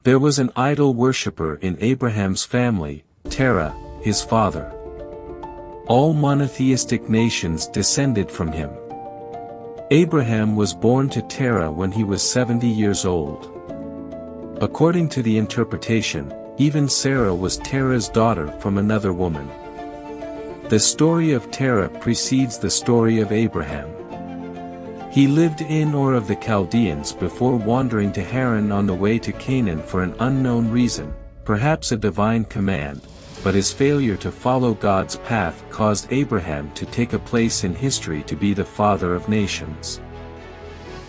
There was an idol worshipper in Abraham's family, Terah, his father. All monotheistic nations descended from him. Abraham was born to Terah when he was 70 years old. According to the interpretation, even Sarah was Terah's daughter from another woman. The story of Terah precedes the story of Abraham. He lived in Ur of the Chaldeans before wandering to Haran on the way to Canaan for an unknown reason, perhaps a divine command, but his failure to follow God's path caused Abraham to take a place in history to be the father of nations.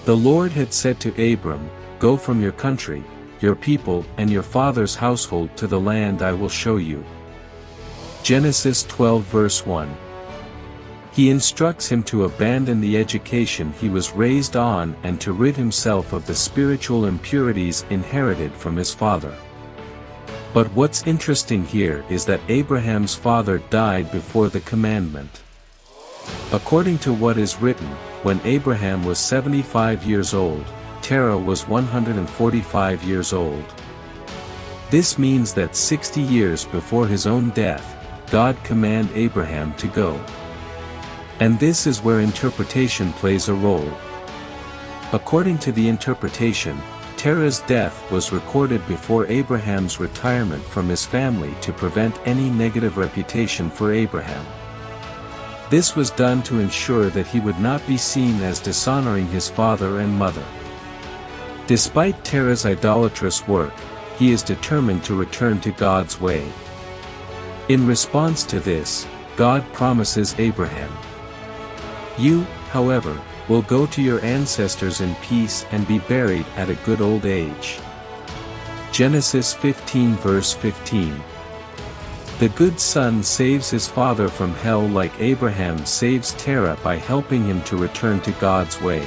The Lord had said to Abram, "Go from your country, your people and your father's household to the land I will show you." Genesis 12 verse 1. He instructs him to abandon the education he was raised on and to rid himself of the spiritual impurities inherited from his father. But what's interesting here is that Abraham's father died before the commandment. According to what is written, when Abraham was 75 years old, Terah was 145 years old. This means that 60 years before his own death, God commanded Abraham to go. And this is where interpretation plays a role. According to the interpretation, Terah's death was recorded before Abraham's retirement from his family to prevent any negative reputation for Abraham. This was done to ensure that he would not be seen as dishonoring his father and mother. Despite Terah's idolatrous work, he is determined to return to God's way. In response to this, God promises Abraham, "You, however, will go to your ancestors in peace and be buried at a good old age." Genesis 15 verse 15. The good son saves his father from hell like Abraham saves Terah by helping him to return to God's way.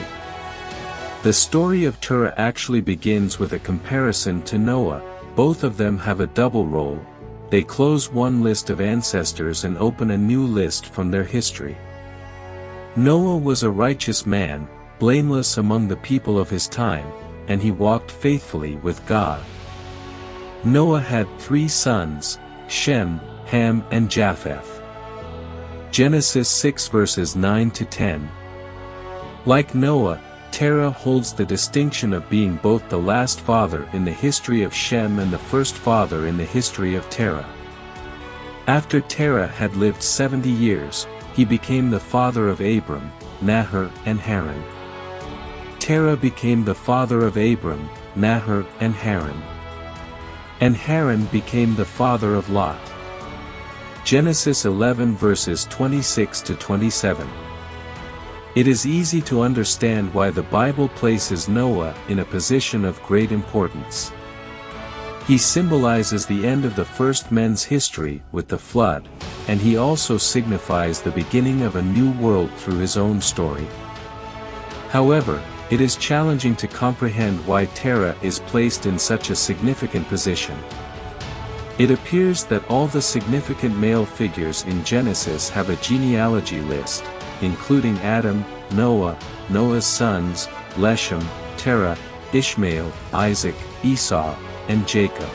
The story of Terah actually begins with a comparison to Noah. Both of them have a double role. They close one list of ancestors and open a new list from their history. Noah was a righteous man, blameless among the people of his time, and he walked faithfully with God. Noah had 3 sons, Shem, Ham and Japheth. Genesis 6 verses 9 to 10. Like Noah, Terah holds the distinction of being both the last father in the history of Shem and the first father in the history of Terah. After Terah had lived 70 years, he became the father of Abram, Nahor and Haran. Terah became the father of Abram, Nahor and Haran. And Haran became the father of Lot. Genesis 11 verses 26 to 27. It is easy to understand why the Bible places Noah in a position of great importance. He symbolizes the end of the first men's history with the flood, and he also signifies the beginning of a new world through his own story. However, it is challenging to comprehend why Terah is placed in such a significant position. It appears that all the significant male figures in Genesis have a genealogy list, including Adam, Noah, Noah's sons, Leshem, Terah, Ishmael, Isaac, Esau, and Jacob.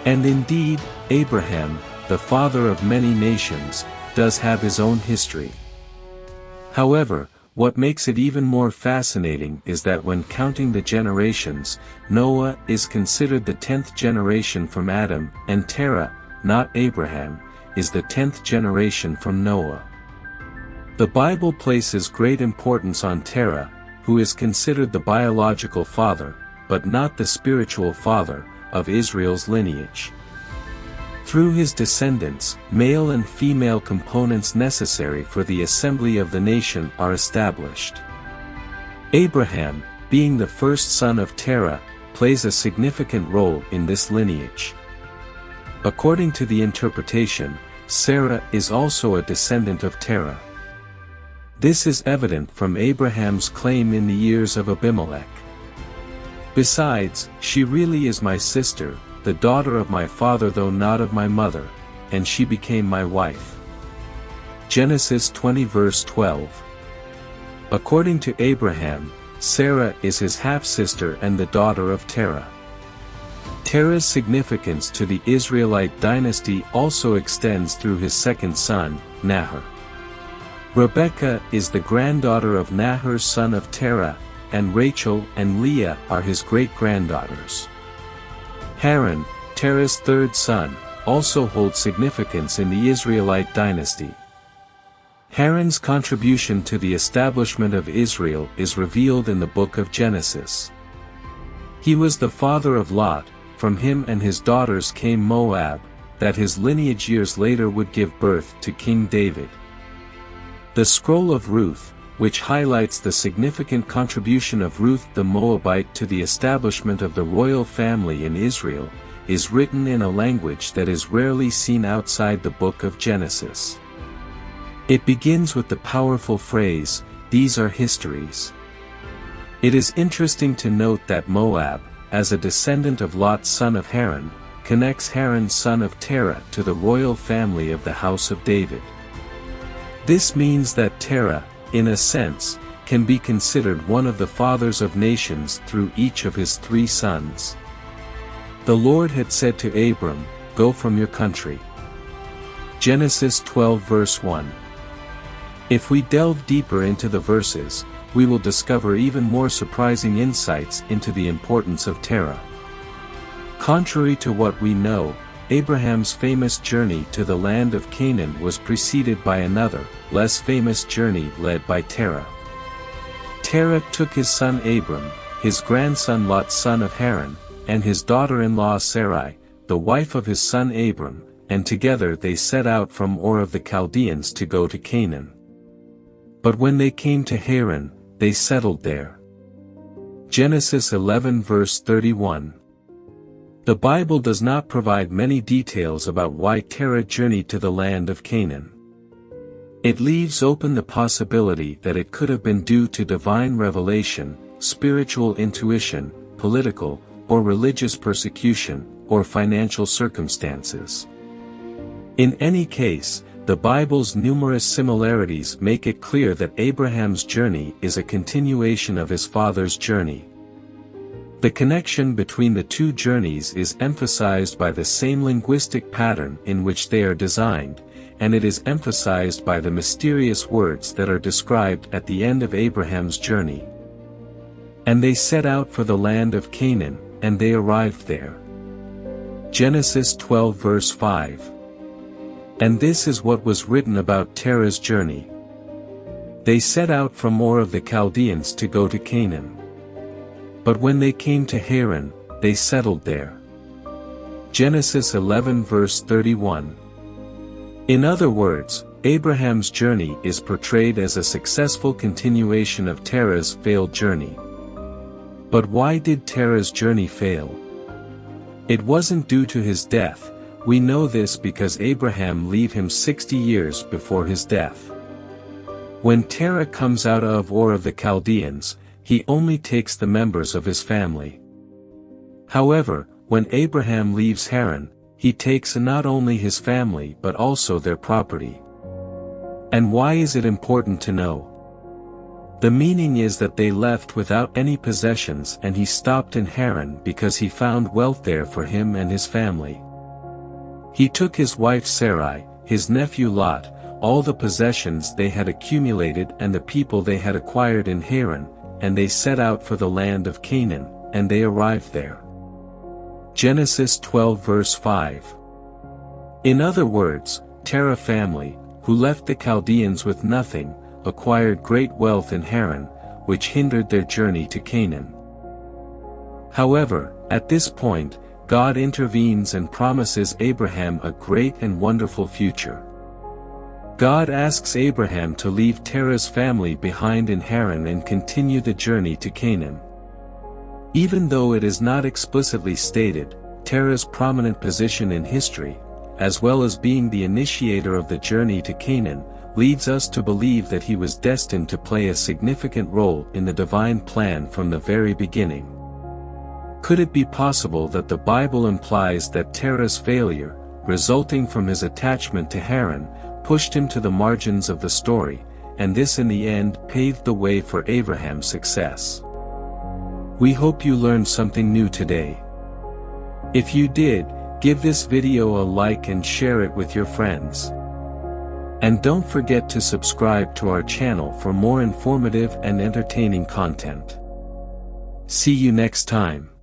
And indeed, Abraham, the father of many nations, does have his own history. However, what makes it even more fascinating is that when counting the generations, Noah is considered the 10th generation from Adam, and Terah, not Abraham, is the 10th generation from Noah. The Bible places great importance on Terah, who is considered the biological father, but not the spiritual father, of Israel's lineage. Through his descendants, male and female components necessary for the assembly of the nation are established. Abraham, being the first son of Terah, plays a significant role in this lineage. According to the interpretation, Sarah is also a descendant of Terah. This is evident from Abraham's claim in the years of Abimelech. Besides, she really is my sister, the daughter of my father though not of my mother, and she became my wife. Genesis 20 verse 12. According to Abraham, Sarah is his half-sister and the daughter of Terah. Terah's significance to the Israelite dynasty also extends through his second son, Nahor. Rebekah is the granddaughter of Nahor son of Terah, and Rachel and Leah are his great-granddaughters. Haran, Terah's third son, also holds significance in the Israelite dynasty. Haran's contribution to the establishment of Israel is revealed in the book of Genesis. He was the father of Lot. From him and his daughters came Moab, that his lineage years later would give birth to King David. The scroll of Ruth, which highlights the significant contribution of Ruth the Moabite to the establishment of the royal family in Israel, is written in a language that is rarely seen outside the book of Genesis. It begins with the powerful phrase, "These are histories." It is interesting to note that Moab, as a descendant of Lot son of Haran, connects Haran son of Terah to the royal family of the house of David. This means that Terah, in a sense, can be considered one of the fathers of nations through each of his 3 sons. The Lord had said to Abram, "Go from your country." Genesis 12 verse 1. If we delve deeper into the verses, we will discover even more surprising insights into the importance of Terah. Contrary to what we know, Abraham's famous journey to the land of Canaan was preceded by another, less famous journey led by Terah. Terah took his son Abram, his grandson Lot son of Haran, and his daughter-in-law Sarai, the wife of his son Abram, and together they set out from Ur of the Chaldeans to go to Canaan. But when they came to Haran, they settled there. Genesis 11 verse 31. The Bible does not provide many details about why Terah journeyed to the land of Canaan. It leaves open the possibility that it could have been due to divine revelation, spiritual intuition, political or religious persecution, or financial circumstances. In any case, the Bible's numerous similarities make it clear that Abraham's journey is a continuation of his father's journey. The connection between the 2 journeys is emphasized by the same linguistic pattern in which they are designed, and it is emphasized by the mysterious words that are described at the end of Abraham's journey. And they set out for the land of Canaan, and they arrived there. Genesis 12 verse 5. And this is what was written about Terah's journey. They set out from Ur of the Chaldeans to go to Canaan. But when they came to Haran, they settled there. Genesis 11 verse 31. In other words, Abraham's journey is portrayed as a successful continuation of Terah's failed journey. But why did Terah's journey fail? It wasn't due to his death. We know this because Abraham left him 60 years before his death. When Terah comes out of Ur of the Chaldeans, he only takes the members of his family. However, when Abraham leaves Haran, he takes not only his family but also their property. And why is it important to know? The meaning is that they left without any possessions and he stopped in Haran because he found wealth there for him and his family. He took his wife Sarai, his nephew Lot, all the possessions they had accumulated and the people they had acquired in Haran, and they set out for the land of Canaan, and they arrived there. Genesis 12 verse 5. In other words, Terah family, who left the Chaldeans with nothing, acquired great wealth in Haran, which hindered their journey to Canaan. However, at this point, God intervenes and promises Abraham a great and wonderful future. God asks Abraham to leave Terah's family behind in Haran and continue the journey to Canaan. Even though it is not explicitly stated, Terah's prominent position in history, as well as being the initiator of the journey to Canaan, leads us to believe that he was destined to play a significant role in the divine plan from the very beginning. Could it be possible that the Bible implies that Terah's failure, resulting from his attachment to Haran, pushed him to the margins of the story, and this in the end paved the way for Abraham's success? We hope you learned something new today. If you did, give this video a like and share it with your friends. And don't forget to subscribe to our channel for more informative and entertaining content. See you next time.